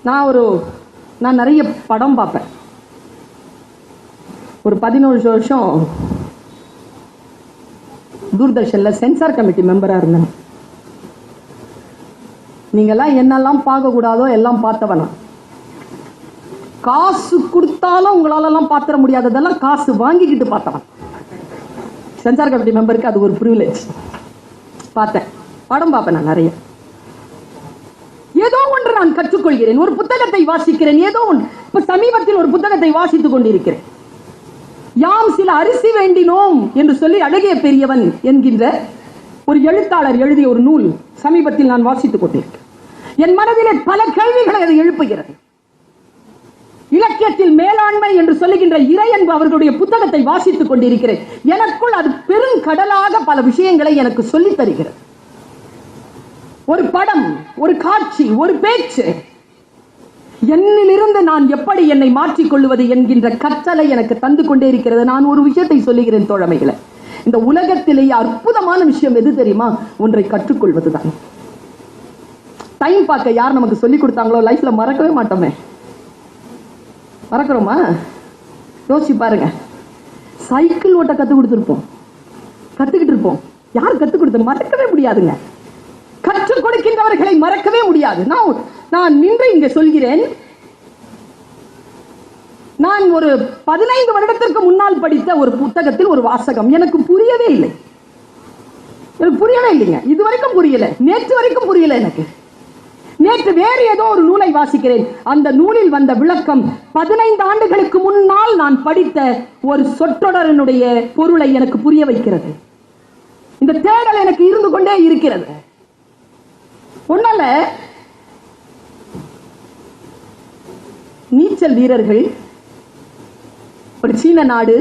நான் நிறைய படம் பார்ப்பேன். ஒரு 11 வருஷம் தூர்தர்ஷன்ல சென்சார் கமிட்டி மெம்பரா இருந்தேன். நீங்கெல்லாம் என்னெல்லாம் பார்க்க கூடாதோ எல்லாம் பார்த்தவனா. காசு கொடுத்தாலும் உங்களால எல்லாம் பார்த்துட முடியாததெல்லாம் காசு வாங்கிக்கிட்டு பார்த்தவன். சென்சார் கமிட்டி மெம்பருக்கு அது ஒரு பிரிவிலேஜ். பார்த்தேன், படம் பார்ப்பேன் நான் நிறைய. ஏதோ ஒன்று நான் கற்றுக்கொள்கிறேன், ஒரு புத்தகத்தை வாசிக்கிறேன், ஏதோ ஒன்று. இப்ப சமீபத்தில் ஒரு புத்தகத்தை வாசித்துக் கொண்டிருக்கிறேன். யாம் சில அரிசி வேண்டினோம் என்று சொல்லி அழகிய பெரியவன் என்கின்ற ஒரு எழுத்தாளர் எழுதிய ஒரு நூல் சமீபத்தில் நான் வாசித்துக் கொண்டிருக்கிறேன். என் மனதிலே பல கேள்விகளை அது எழுப்புகிறது. இலக்கியத்தில் மேலாண்மை என்று சொல்லுகின்ற இறையன்பு அவர்களுடைய புத்தகத்தை வாசித்துக் கொண்டிருக்கிறேன். எனக்குள் அது பெருங்கடலாக பல விஷயங்களை எனக்கு சொல்லித் தருகிறது. ஒரு படம், ஒரு காட்சி, ஒரு பேச்சு, என்னிலிருந்து நான் எப்படி என்னை மாற்றிக் கொள்வது என்கின்ற கற்றலை எனக்கு தந்து கொண்டே இருக்கிறது. நான் ஒரு விஷயத்தை சொல்லுகிறேன் தோழமைகளை, இந்த உலகத்திலேயே அற்புதமான விஷயம் எது தெரியுமா? ஒன்றை கற்றுக்கொள்வதுதான். டைம் பார்க்க யார் நமக்கு சொல்லிக் கொடுத்தாங்களோ லைஃப்ல மறக்கவே மாட்டோமே. மறக்கிறோமா? யோசிச்சு பாருங்க. சைக்கிள் ஓட்ட கத்துக் கொடுத்துருப்போம், கத்துக்கிட்டு இருப்போம். யார் கத்துக் கொடுத்த? மறக்கவே முடியாதுங்க. கற்றுக் கொடுக்கின்றவர்களை மறக்கவே முடியாது. நான் நின்று இங்க சொல்கிறேன், நான் ஒரு 15 வருடத்திற்கு முன்னால் படித்த ஒரு புத்தகத்தில் ஒரு வாசகம் எனக்கு புரியவே இல்லை. எனக்கு புரியவே இல்லைங்க, இதுவரைக்கும் புரியல, நேற்று வரைக்கும் புரியல எனக்கு. நேற்று வேறு ஏதோ ஒரு நூலை வாசிக்கிறேன். அந்த நூலில் வந்த விளக்கம் 15 ஆண்டுகளுக்கு முன்னால் நான் படித்த ஒரு சொற்றொடரினுடைய பொருளை எனக்கு புரிய வைக்கிறது. இந்த தேடல் எனக்கு இருந்து கொண்டே இருக்கிறது. ஒன்னால நீச்சல் வீரர்கள், ஒரு சீன நாடு,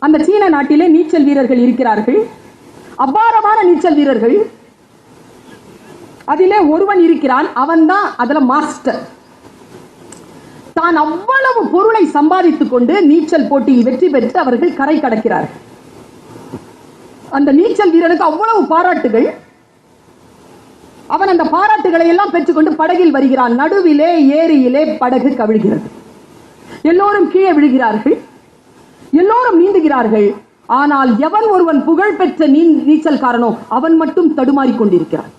அந்த சீன நாட்டிலே நீச்சல் வீரர்கள் இருக்கிறார்கள், அபாரமான நீச்சல் வீரர்கள். அதிலே ஒருவன் இருக்கிறான், அவன் தான் அதுல மாஸ்டர். தான் அவ்வளவு பொருளை சம்பாதித்துக் கொண்டு நீச்சல் போட்டியில் வெற்றி பெற்று அவர்கள் கரை கடக்கிறார்கள். அந்த நீச்சல் வீரனுக்கு அவ்வளவு பாராட்டுகள். அவன் அந்த பாராட்டுகளை எல்லாம் பெற்றுக்கொண்டு படகில் வருகிறான். நடுவிலே ஏரியிலே படகு கவிழ்கிறது. எல்லோரும் கீழே விழுகிறார்கள், எல்லோரும் நீந்துகிறார்கள். ஆனால் எவன் ஒருவன் புகழ்பெற்ற நீச்சல்காரனோ அவன் மட்டும் தடுமாறிக் கொண்டிருக்கிறான்.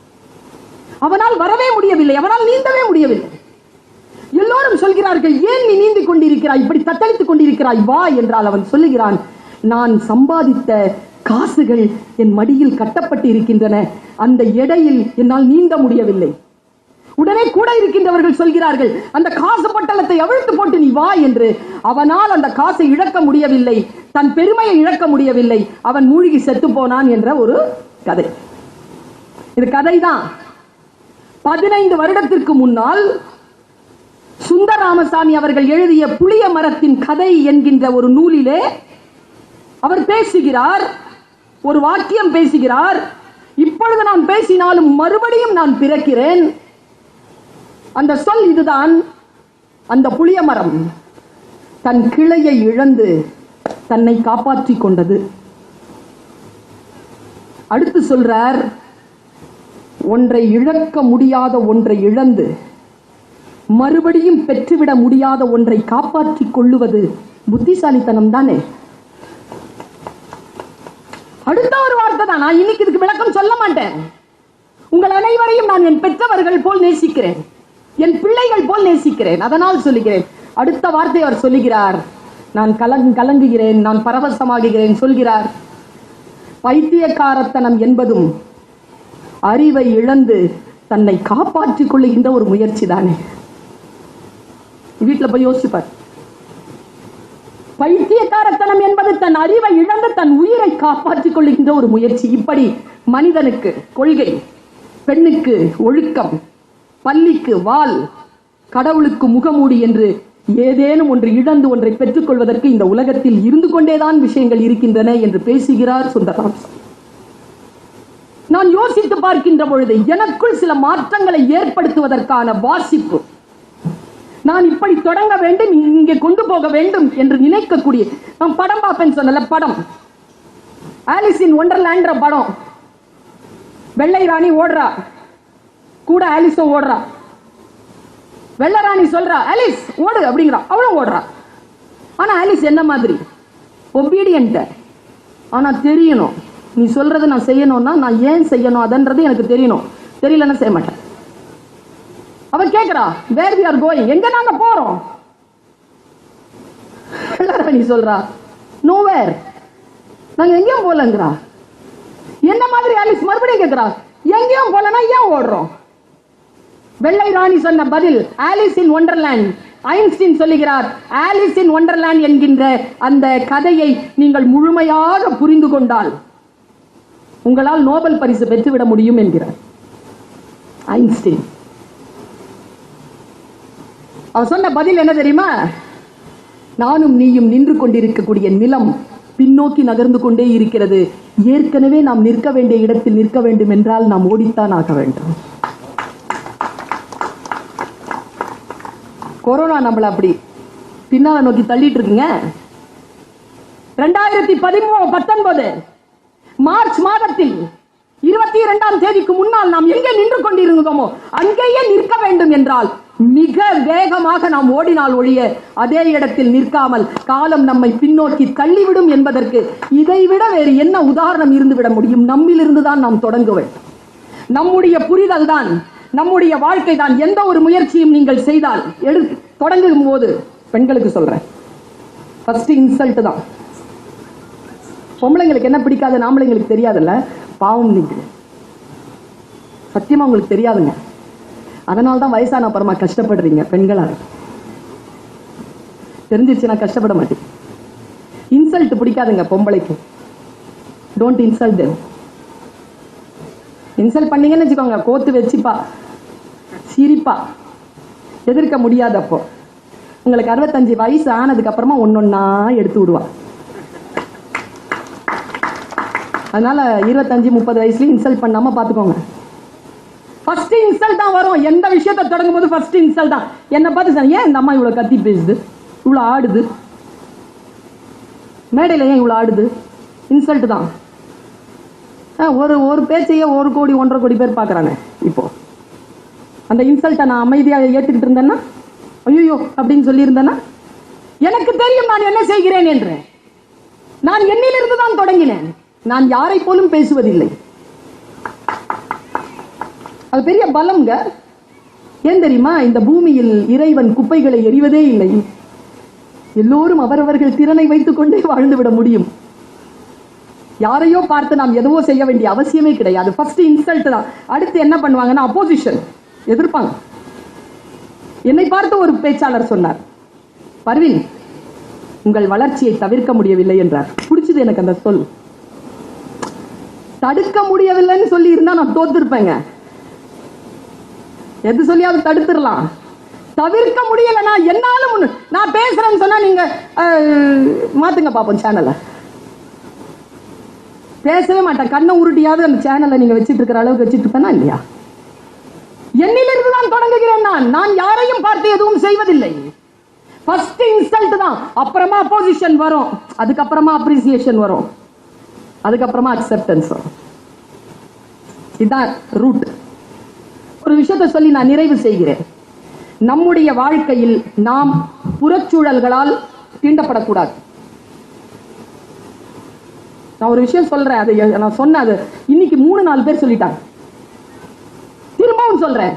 அவனால் வரவே முடியவில்லை, அவனால் நீந்தவே முடியவில்லை. எல்லோரும் சொல்கிறார்கள், ஏன் நீ நீந்திக் கொண்டிருக்கிறாய், இப்படி தத்தளித்துக் கொண்டிருக்கிறாய், வா என்றால் அவன் சொல்லுகிறான், நான் சம்பாதித்த காசுகள் என் மடியில் கட்டப்பட்டு இருக்கின்றன, அந்த எடையில் என்னால் நீந்த முடியவில்லை. உடனே கூட இருக்கின்றவர்கள் சொல்கிறார்கள், அந்த காசு பட்டலத்தை அவிழ்த்து போட்டு நீ வா என்று. அவனால் அந்த காசை இழக்க முடியவில்லை, தன் பெருமையை இழக்க முடியவில்லை, அவன் மூழ்கி செத்து போனான் என்ற ஒரு கதை. இது கதைதான். 15 வருடத்திற்கு முன்னால் சுந்தரராமசாமி அவர்கள் எழுதிய புளிய மரத்தின் கதை என்கின்ற ஒரு நூலிலே அவர் பேசுகிறார், ஒரு வாக்கியம் பேசுகிறார். இப்பொழுது நான் பேசினாலும் மறுபடியும் நான் பிறக்கிறேன். அந்த சொல் இதுதான். அந்த புளிய மரம் தன் கிளையை இழந்து தன்னை காப்பாற்றிக் கொண்டது. அடுத்து சொல்றார், ஒன்றை இழக்க முடியாத ஒன்றை இழந்து மறுபடியும் பெற்றுவிட முடியாத ஒன்றை காப்பாற்றிக் கொள்ளுவது புத்திசாலித்தனம் தானே. அடுத்த ஒரு வார்த்தை தான். நான் இன்னைக்கு இதுக்கு விளக்கம் சொல்ல மாட்டேன். உங்கள் அனைவரையும் நான் என் பெற்றவர்கள் போல் நேசிக்கிறேன், என் பிள்ளைகள் போல் நேசிக்கிறேன், அதனால் சொல்லுகிறேன். அடுத்த வார்த்தை அவர் சொல்லுகிறார், நான் கலங்குகிறேன், நான் பரவசமாகுகிறேன் சொல்கிறார். பைத்தியக்காரத்தனம் என்பதும் அறிவை இழந்து தன்னை காப்பாற்றிக் கொள்ளுகின்ற ஒரு முயற்சி தானே. வீட்டுல போய் யோசிப்பார். பைத்தியக்காரத்தனம் என்பது தன் அறிவை இழந்து தன் உயிரை காப்பாற்றிக் கொள்ளுகின்ற ஒரு முயற்சி. இப்படி மனிதனுக்கு கொள்கை, பெண்ணுக்கு ஒழுக்கம், பள்ளிக்கு வாள், கடவுளுக்கு முகமூடி என்று ஏதேனும் ஒன்று இழந்து ஒன்றை பெற்றுக் கொள்வதற்கு இந்த உலகத்தில் இருந்து கொண்டேதான் விஷயங்கள் இருக்கின்றன என்று பேசுகிறார் சுந்தரராமசாமி. நான் யோசித்து பார்க்கின்ற பொழுது எனக்குள் சில மாற்றங்களை ஏற்படுத்துவதற்கான வாசிப்பு, நான் இப்படி தொடங்க வேண்டும், இங்கே கொண்டு போக வேண்டும் என்று நினைக்கக்கூடிய, நான் படம் பார்ப்பேன் சொன்னல, படம் ஆலிஸ் இன் ஒண்டர்லேண்ட் படம். வெள்ளை ராணி ஓடுறா, கூட ஆலிஸும் ஓடுறா. வெள்ளராணி சொல்றா ஆலிஸ் ஓடு அப்படிங்கிறா, அவளும் ஓடுறா. ஆனா ஆலிஸ் என்ன மாதிரி ஒபீடியன்ட். ஆனா தெரியணும், நீ சொல்றதை நான் செய்யணும்னா நான் ஏன் செய்யணும் அதன்றது எனக்கு தெரியணும். தெரியலன்னா செய்ய மாட்டேன். அவ கேக்குறா வேர் வி ஆர் கோயிங், எங்க நாங்க போறோம்? வெள்ளராணி சொல்றா நோவேர், நாங்க எங்கேயும் போலங்கிறா. என்ன மாதிரி ஆலிஸ் மறுபடியும் கேக்குறா எங்கேயும் போலனா ஏன் ஓடுறோம்? வெள்ளை ராணி சொன்ன பதில் ஆலிஸ் இன் ஒண்டர்லேண்ட். ஐன்ஸ்டீன் சொல்லுகிறார், ஆலிஸ் இன் ஒண்டர்லேண்ட் என்கின்ற அந்த கதையை நீங்கள் முழுமையாக புரிந்து கொண்டால் உங்களால் நோபல் பரிசு பெற்றுவிட முடியும் என்கிறார் ஐன்ஸ்டீன். அவர் சொன்ன பதில் என்ன தெரியுமா? நானும் நீயும் நின்று கொண்டிருக்கக்கூடிய நிலம் பின்னோக்கி நகர்ந்து கொண்டே இருக்கிறது. ஏற்கனவே நாம் நிற்க வேண்டிய இடத்தில் நிற்க வேண்டும் என்றால் நாம் ஓடித்தான் ஆக வேண்டும். கொரோனா நம்மள அப்படி பின்னால நோக்கி தள்ளிட்டு இருக்குங்க. 2019 மார்ச் மாதத்தில் 22ஆம் தேதிக்கு முன்னால் நாம் எங்கே நின்று கொண்டிருந்தோமோ அங்கேயே நிற்க வேண்டும் என்றால் மிக வேகமாக நாம் ஓடினால் ஒழிய அதே இடத்தில் நிற்காமல் காலம் நம்மை பின்னோக்கி தள்ளிவிடும் என்பதற்கு இதைவிட வேறு என்ன உதாரணம் இருந்துவிட முடியும்? நம்மிலிருந்து தான் நாம் தொடங்க வேண்டும். நம்முடைய புரிதல் தான், நம்முடைய வாழ்க்கை தான். எந்த ஒரு முயற்சியும் நீங்கள் செய்தால் தொடங்கும் போது பெண்களுக்கு சொல்றேன், ஃபர்ஸ்ட் இன்சல்ட் தான். பொம்பளைங்களுக்கு என்ன பிடிக்காது ஆம்பளைங்களுக்கு தெரியாதுல்ல, பாவம் நீங்க சத்தியமா உங்களுக்கு தெரியாதுங்க. அதனால்தான் வயசான அப்புறமா கஷ்டப்படுறீங்க பெண்களா. தெரிஞ்சிருச்சுன்னா கஷ்டப்பட மாட்டேன். இன்சல்ட் பிடிக்காதுங்க பொம்பளைக்கு. Don't insult them. இன்சல்ட் பண்ணீங்கன்னு வச்சுக்கோங்க, கோத்து வச்சுப்பா, சிரிப்பா, எதிர்க்க முடியாது. அப்போ உங்களுக்கு 65 வயசு ஆனதுக்கு அப்புறமா ஒன்னொன்னா எடுத்து விடுவா. அதனால 25-30 வயசுலயும் இன்சல்ட் பண்ணாம பாத்துக்கோங்க. ஃபர்ஸ்ட் இன்சல்ட் தான் வரும். எந்த விஷயத்தை தொடங்கும் போது ஃபர்ஸ்ட் இன்சல்ட் தான். என்ன பார்த்து ஏன் இந்த அம்மா இவ்வளவு கத்தி பேசுது, இவ்வளவு ஆடுது, மேடையில ஏன் இவ்வளவு ஆடுது? இன்சல்ட் தான். ஒரு பேச்சையே 1 கோடி 1.5 கோடி பேர் பாக்குறாங்க. இப்போ அந்த இன்சல்ட்டை நான் அமைதியா ஏற்றுக்கிட்டு இருந்தேன்னா, ஐயோ அப்படின்னு சொல்லி இருந்தேன்னா, எனக்கு தெரியும் நான் என்ன செய்கிறேன் என்று. நான் என்னிலிருந்து தான் தொடங்கினேன். நான் யாரை போலும் பேசுவதில்லை. அது பெரிய பலம்ங்க. ஏன் தெரியுமா? இந்த பூமியில் இறைவன் குப்பைகளை எறிவதே இல்லை. எல்லோரும் அவரவர்கள் திறனை வைத்துக் கொண்டே வாழ்ந்துவிட முடியும். யாரையோ பார்த்து நாம் எதுவோ செய்ய வேண்டிய அவசியமே கிடையாது. ஃபர்ஸ்ட் இன்சல்ட் தான். அடுத்து என்ன பண்ணுவாங்கன்னா அப்போசிஷன் எதிர்ப்பாங்க. என்னை பார்த்து ஒரு பேச்சாளர் சொன்னார், பர்வீன் உங்கள் வளர்ச்சியை தவிர்க்க முடியவில்லை என்றார். பிடிச்சது எனக்கு அந்த சொல். தடுக்க முடியவில்லைன்னு சொல்லி இருந்தா நான் தோத்துருப்பேங்க. எது சொல்லியாவது தடுத்துடலாம். தவிர்க்க முடியலன்னா என்னாலும் நான் பேசுறேன்னு சொன்னா நீங்க மாத்துங்க பாப்போம் சேனலை. பேசவே மாட்டேன். கண்ணை உருட்டியாவது அந்த சேனலை நீங்க வச்சிட்டு இருக்கிற அளவுக்கு வச்சிட்டு இருப்பேனா இல்லையா? என்னிலிருந்து தான் தொடங்குகிறேன். நான் யாரையும் பார்த்து எதுவும் செய்வதில்லை. ஃபர்ஸ்ட் இன்சல்ட் தான், அப்புறமா அப்போசிஷன் வரும், அதுக்கப்புறமா அப்ரிசியேஷன் வரும், அதுக்கப்புறமா அக்செப்டன்ஸ் வரும். இதுதான் ரூட். ஒரு விஷயத்தை சொல்லி நான் நிறைவு செய்கிறேன். நம்முடைய வாழ்க்கையில் நாம் புறச்சூழல்களால் தீண்டப்படக்கூடாது. நான் ஒரு விஷயம் சொல்றேன், அது நான் சொன்ன அது இன்னைக்கு 3-4 பேர் சொல்லிட்டாங்க. திரும்பவும் சொல்றேன்,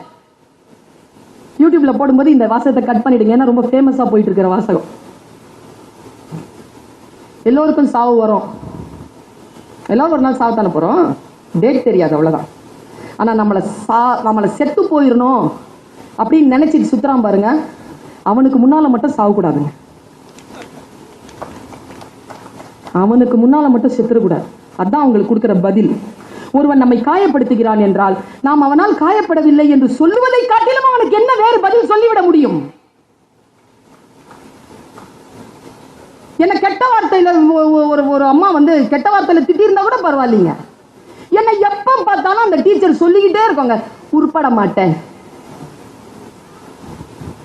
யூடியூப்ல போடும்போது இந்த வாசகத்தை கட் பண்ணிடுங்க. ஏன்னா ரொம்ப ஃபேமஸா போயிட்டு இருக்கிற வாசகம். எல்லோருக்கும் சாவு வரும். எல்லாரும் ஒரு நாள் சாவு தானே போறோம். டேட் தெரியாது, அவ்வளவுதான். ஆனா நம்மளை செத்து போயிடணும் அப்படின்னு நினைச்சிட்டு சுத்துறான் பாருங்க, அவனுக்கு முன்னால மட்டும் சாவு கூடாதுங்க. அவனுக்கு முன்னால மட்டும் செத்துறக்கூடாது. அதான் உங்களுக்கு கொடுக்கிற பதில். ஒருவன் நம்மை காயப்படுத்துகிறான் என்றால் நாம் அவனால் காயப்படவில்லை என்று சொல்லுவதை காட்டிலும் அவனுக்கு என்ன வேறு பதில் சொல்லிவிட முடியும்? என்ன கெட்ட வார்த்தையில ஒரு அம்மா வந்து கெட்ட வார்த்தையில திட்டிருந்தா கூட பரவாயில்லைங்க. என்னை எப்ப பார்த்தாலும் அந்த டீச்சர் சொல்லிக்கிட்டே இருக்காங்க, உருப்பட மாட்டேன்.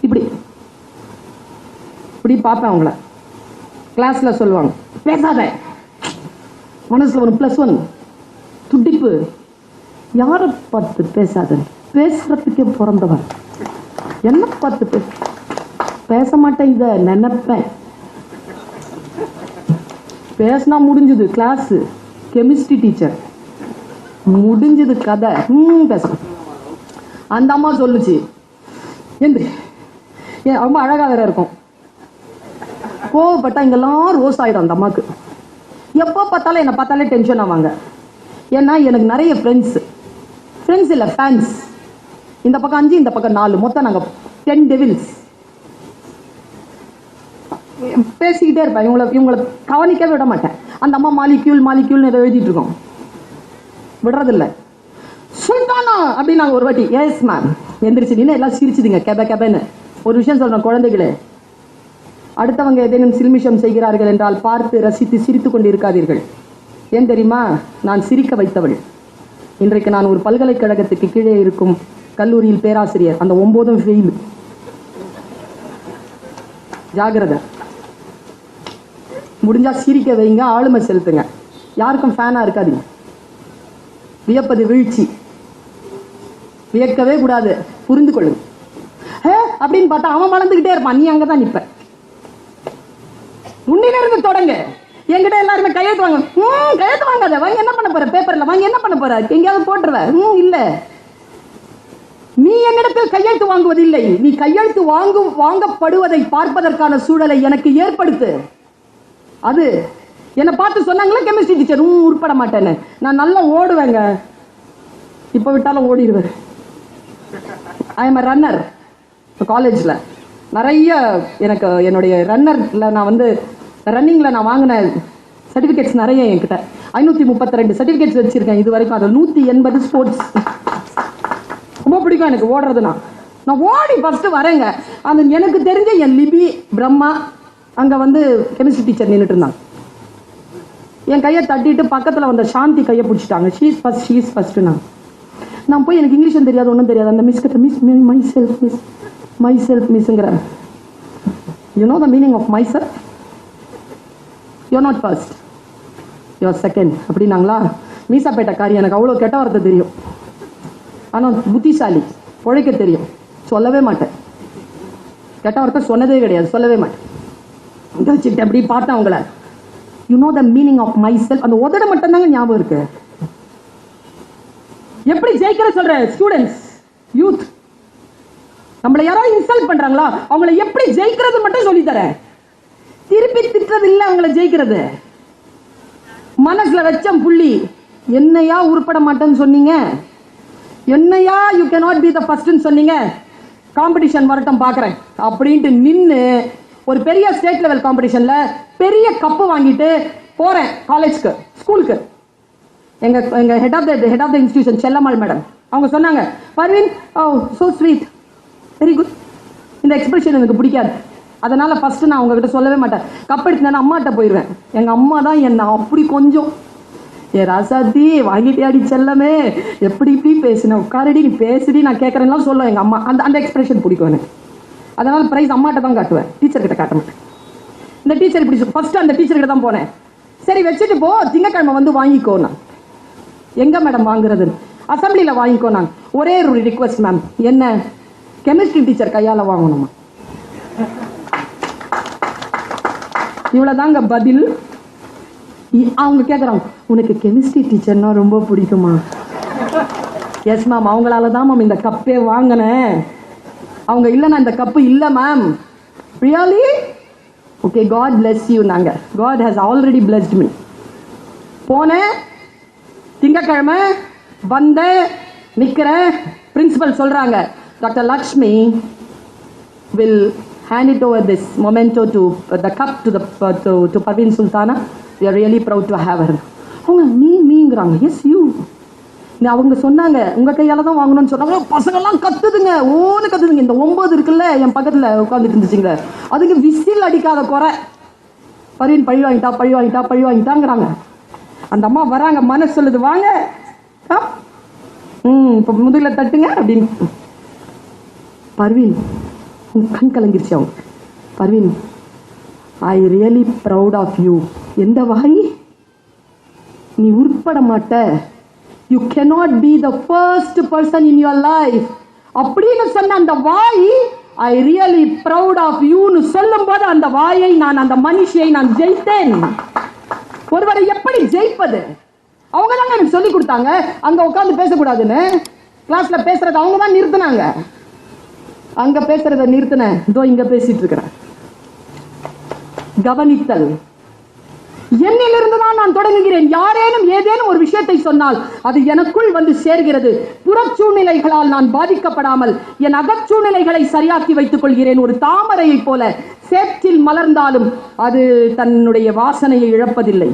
இப்படி இப்படி பார்ப்பேன் அவங்கள. கிளாஸ்ல சொல்லுவாங்க, பேசாத. மனசுல ஒரு +1 துடிப்பு. யாரை பார்த்து பேசாத? பேசுறதுக்கே பிறந்தவன். என்ன பார்த்து பேச மாட்டேன், இதை நினைப்பேன். பேசினா முடிஞ்சது. கிளாஸ் கெமிஸ்ட்ரி டீச்சர் முடிஞ்சது கதை. பேசணும். அந்த அம்மா சொல்லுச்சு, எந்திரி. ஏன் ரொம்ப அழகா வேற இருக்கும். கோவப்பட்டா இங்கெல்லாம் ரோஸ் ஆயிடும் அந்த அம்மாக்கு. எப்போ பார்த்தாலும் என்னை பார்த்தாலே டென்ஷன் ஆவாங்க. ஏன்னா எனக்கு நிறைய ஃப்ரெண்ட்ஸ் இல்லை, ஃபேன்ஸ். இந்த பக்கம் 5, இந்த பக்கம் 4, மொத்தம் நாங்கள் 10 டெவில்ஸ். பேசிக்கிட்டே இருப்பேன். இவங்களை கவனிக்கவே விட மாட்டேன். அந்த அம்மா மாலிக்யூல் ஏதோ எழுதிட்டு இருக்கோம், விடுறதில்ல. சுல்தானா அப்படின்னு நாங்கள் ஒரு வாட்டி, எஸ் மேம், எந்திரிச்சு நின்று எல்லாம் சிரிச்சுதுங்க கெபன்னு. ஒரு விஷயம் சொல்றேன், குழந்தைகளே, அடுத்தவங்க ஏதேனும் சில்மிஷம் செய்கிறார்கள் என்றால் பார்த்து ரசித்து சிரித்து கொண்டு இருக்காதீர்கள். ஏன் தெரியுமா? நான் சிரிக்க வைத்தவள். இன்றைக்கு நான் ஒரு பல்கலைக்கழகத்துக்கு கீழே இருக்கும் கல்லூரியில் பேராசிரியர். அந்த 9 ஃபெயில். ஜாகிரதை. முடிஞ்சா சிரிக்க வைங்க, ஆளுமை செலுத்துங்க. யாருக்கும் ஃபேனா இருக்காதீங்க. வியப்பது வீழ்ச்சி, வியக்கவே கூடாது. புரிந்து கொள்ளுங்க. அப்படின்னு பார்த்தா அவன் வளர்ந்துகிட்டே இருப்பான், நீ அங்கதான் நிப்ப. முன்னிலிருந்து தொடங்க. என்கிட்ட எல்லாருமே கையெழுத்து வாங்க. கையெழுத்து வாங்காத. வாங்கி என்ன பண்ண போற? பேப்பர்ல வாங்கி என்ன பண்ண போற? எங்கேயாவது போட்டுருவ? இல்ல, நீ என்னிடத்தில் கையெழுத்து வாங்குவதில்லை. நீ கையெழுத்து வாங்கப்படுவதை பார்ப்பதற்கான சூழலை எனக்கு ஏற்படுத்து. அது என்னை பார்த்து சொன்னாங்களா கெமிஸ்ட்ரி டீச்சர் உட்பட மாட்டேன்னு. நான் நல்லா ஓடுவேங்க. இப்ப விட்டாலும் ஓடிடுவேன். I am runner. காலேஜ்ல நிறைய எனக்கு என்னுடைய ரன்னர்ல நான் வந்து ரன்னிங்ல நான் வாங்கின சர்டிபிகேட்ஸ் நிறைய என்கிட்ட. 532 சர்டிபிகேட்ஸ் வச்சிருக்கேன் இது வரைக்கும். அது 180 ஸ்போர்ட்ஸ். ரொம்ப பிடிக்கும் எனக்கு ஓடுறதுனா. நான் ஓடி ஃபர்ஸ்ட் வரேங்க. அந்த எனக்கு தெரிஞ்ச என் லிபி பிரம்மா அங்க வந்து கெமிஸ்ட்ரி டீச்சர் நின்றுட்டு இருந்தாங்க. என் கையை தட்டிட்டு பக்கத்துல வந்த சாந்தி கையை பிடிச்சிட்டாங்க. She's first. நான் போய் எனக்கு இங்கிலீஷும் தெரியாது, ஒன்றும் தெரியாது. அந்த மிஸ் கிட்ட மை செல்ஃப் மிஸ்ங்கிற. You know the meaning of myself? You not first, you second அப்படின்னாங்களா. மீசாப்பேட்டைக்காரி, எனக்கு அவ்வளோ கெட்ட வார்த்தை தெரியும். ஆனால் புத்திசாலி, உழைக்க தெரியும். சொல்லவே மாட்டேன். கெட்ட வார்த்தை சொன்னதே கிடையாது, சொல்லவே மாட்டேன். வச்சுக்கிட்டு அப்படி பார்த்தேன் அவங்கள. You know the meaning of myself. அந்த உதட மட்டும் தாங்க ஞாபகம் இருக்கு. எப்படி ஜெயிக்கிற சொல்ற ஸ்டூடெண்ட்ஸ், யூத், நம்மள யாராவது இன்சல்ட் பண்றாங்களா, அவங்கள எப்படி ஜெயிக்கிறது மட்டும் சொல்லி தரேன். திருப்பி திட்டுறது இல்ல, அவங்கள ஜெயிக்கிறது. மனசுல வச்சம் புள்ளி. என்னையா உருப்பட மாட்டேன்னு சொன்னீங்க, என்னையா யூ கேனாட் பி த ஃபர்ஸ்ட்னு சொன்னீங்க, காம்படிஷன் வரட்டும் பாக்குறேன் அப்படின்ட்டு நின்று ஒரு பெரிய ஸ்டேட் லெவல் காம்படிஷன்ல பெரிய கப்பு வாங்கிட்டு போறேன் காலேஜ்க்கு, ஸ்கூலுக்கு. எங்க head of the institution Sellammal madam அவங்க சொன்னாங்க, Parveen, oh so sweet, very good. இந்த எக்ஸ்பிரஷன் எனக்கு பிடிக்காது, அதனால ஃபர்ஸ்ட் நான் உங்ககிட்ட சொல்லவே மாட்டேன். கப் எடுத்து அம்மாட்ட போயிடுவேன். எங்க அம்மா தான் என்ன அப்படி கொஞ்சம், ஏ ராசாத்தி வாங்கிட்டே அடி செல்லமே, எப்படி இப்படி பேசுன, உட்காரடி நீ பேசுடி, நான் கேட்கறேன்னா சொல்லுவேன் எங்க அம்மா. அந்த எக்ஸ்பிரஷன் பிடிக்கும் எனக்கு. அதனால பிரைஸ் அம்மாட்ட தான் காட்டுவேன், டீச்சர் கிட்ட காட்ட மாட்டேன். இந்த டீச்சர் இப்படி ஃபர்ஸ்ட் அந்த டீச்சர் கிட்ட தான் போனேன். சரி வச்சுட்டு போ, திங்கக்கிழமை வந்து வாங்கிக்கோ. நான் எங்க மேடம் வாங்குறது? அசம்பிளியில வாங்கிக்கோ. நான் ஒரே ஒரு ரிக்வெஸ்ட் மேம், என்ன கெமிஸ்ட்ரி டீச்சர் கையால வாங்கணுமா? இவ்வளவுதாங்க பதில். அவங்க கேக்குறாங்க, உனக்கு கெமிஸ்ட்ரி டீச்சர்னா ரொம்ப பிடிக்குமா? எஸ் மேம், அவங்களால தான் மேம் இந்த கப்பே வாங்கினேன். அவங்க இல்லைன்னா இந்த கப்பு இல்ல ma'am. Really? Okay, god bless you. நாங்க god has already blessed me. போனேன், திங்கக்கிழமை வந்த நிக்கிற, பிரின்சிபல் சொல்றாங்க, doctor Lakshmi will hand it over this memento to the cup to Parveen Sultana. We are really proud to have her. அவங்க மீங்கிறாங்க. S you. அவங்க சொன்னாங்க உங்க கையால தான் வாங்கணும்னு சொன்னாங்க. பசங்க எல்லாம் கத்துதுங்க, ஓன்னு கத்துதுங்க. இந்த 9 இருக்குல்ல என் பக்கத்துல உட்காந்துட்டு இருந்துச்சுங்க, அதுக்கு விசில் அடிக்காத குறை. பர்வீன் பழி வாங்கிட்டாங்கிறாங்க. அந்த அம்மா வராங்க, மனசு சொல்லுது வாங்க இப்ப முதுகுல தட்டுங்க அப்படின்னு. பர்வீன் கண் கலங்கிருச்சு அவங்க. Parveen, I really proud of you. எந்த வகை நீ உட்பட மாட்ட. You cannot be the first person in your life. அப்படின்னு சொன்ன அந்த வாய், ஐ ரியலி ப்ரௌட் ஆஃப் யூன்னு சொல்லும் போது அந்த வாயை நான், அந்த மனுஷியை நான் ஜெயித்தேன். ஒருவரை எப்படி ஜெயிப்பது? அவங்க தாங்க எனக்கு சொல்லி கொடுத்தாங்க. அங்க உட்கார்ந்து பேசக்கூடாதுன்னு கிளாஸ்ல பேசுறது அவங்க தான் நிறுத்தினாங்க. அங்க பேசுறத நிறுத்தின, இதோ இங்க பேசிட்டு இருக்கிறேன். கவனித்தல். என்னிலிருந்து தான் நான் தொடங்குகிறேன். யாரேனும் ஏதேனும் ஒரு விஷயத்தை சொன்னால் அது எனக்குள் வந்து சேர்கிறது. புறச்சூழ்நிலைகளால் நான் பாதிக்கப்படாமல் என் அகச்சூழ்நிலைகளை சரியாக்கி வைத்துக் கொள்கிறேன். ஒரு தாமரையை போல சேற்றில் மலர்ந்தாலும் அது தன்னுடைய வாசனையை இழப்பதில்லை.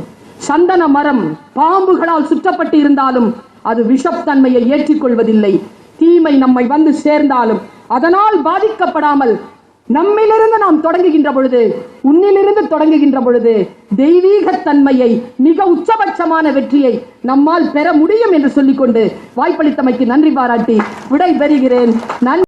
சந்தன மரம் பாம்புகளால் சுற்றப்பட்டு இருந்தாலும் அது விஷத்தன்மையை ஏற்றிக்கொள்வதில்லை. தீமை நம்மை வந்து சேர்ந்தாலும் அதனால் பாதிக்கப்படாமல் நம்மிலிருந்து நாம் தொடங்குகின்ற பொழுது, உன்னிலிருந்து தொடங்குகின்ற பொழுது தெய்வீக தன்மையை, மிக உச்சபட்சமான வெற்றியை நம்மால் பெற முடியும் என்று சொல்லிக்கொண்டு வாய்ப்பளித்தமைக்கு நன்றி பாராட்டி விடை பெறுகிறேன். நன்றி.